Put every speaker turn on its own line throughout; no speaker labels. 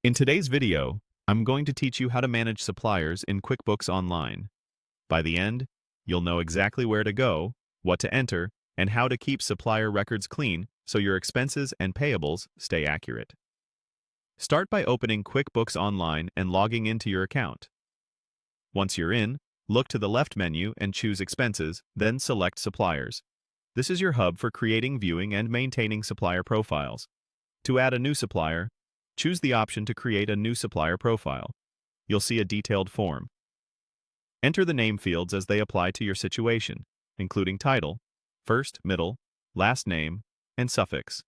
In today's video, I'm going to teach you how to manage suppliers in QuickBooks Online. By the end, you'll know exactly where to go, what to enter, and how to keep supplier records clean so your expenses and payables stay accurate. Start by opening QuickBooks Online and logging into your account. Once you're in, look to the left menu and choose Expenses, then select Suppliers. This is your hub for creating, viewing, and maintaining supplier profiles. To add a new supplier, choose the option to create a new supplier profile. You'll see a detailed form. Enter the name fields as they apply to your situation, including title, first, middle, last name, and suffix.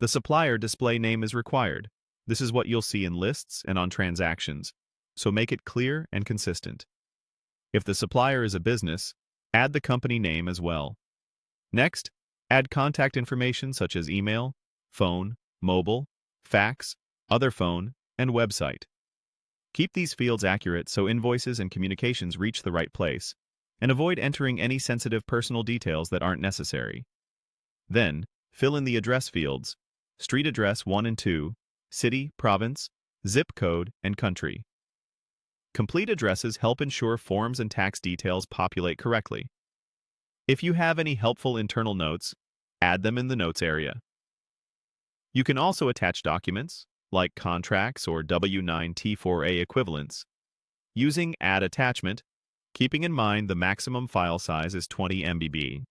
The supplier display name is required. This is what you'll see in lists and on transactions, so make it clear and consistent. If the supplier is a business, add the company name as well. Next, add contact information such as email, phone, mobile, fax, other phone, and website. Keep these fields accurate so invoices and communications reach the right place, and avoid entering any sensitive personal details that aren't necessary. Then, fill in the address fields: street address 1 and 2, city, province, zip code, and country. Complete addresses help ensure forms and tax details populate correctly. If you have any helpful internal notes, add them in the notes area. You can also attach documents, like contracts or W-9 T4A equivalents, using Add Attachment, keeping in mind the maximum file size is 20 MB.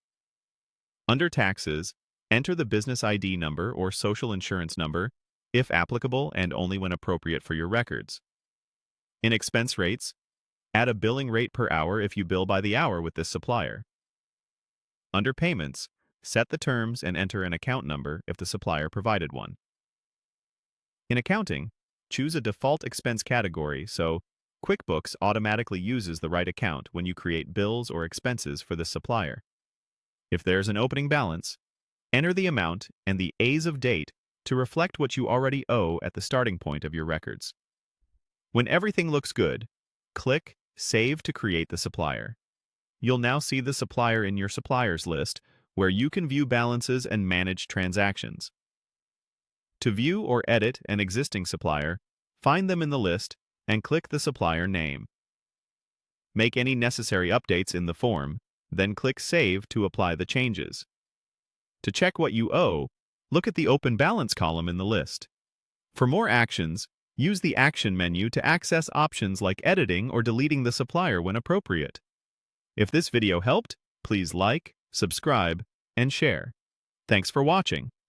Under Taxes, enter the business ID number or social insurance number, if applicable and only when appropriate for your records. In Expense Rates, add a billing rate per hour if you bill by the hour with this supplier. Under Payments, set the terms and enter an account number if the supplier provided one. In Accounting, choose a default expense category so QuickBooks automatically uses the right account when you create bills or expenses for the supplier. If there's an opening balance, enter the amount and the A's of date to reflect what you already owe at the starting point of your records. When everything looks good, click Save to create the supplier. You'll now see the supplier in your suppliers list, where you can view balances and manage transactions. To view or edit an existing supplier, find them in the list and click the supplier name. Make any necessary updates in the form, then click Save to apply the changes. To check what you owe, look at the Open Balance column in the list. For more actions, use the Action menu to access options like editing or deleting the supplier when appropriate. If this video helped, please like, subscribe, and share. Thanks for watching.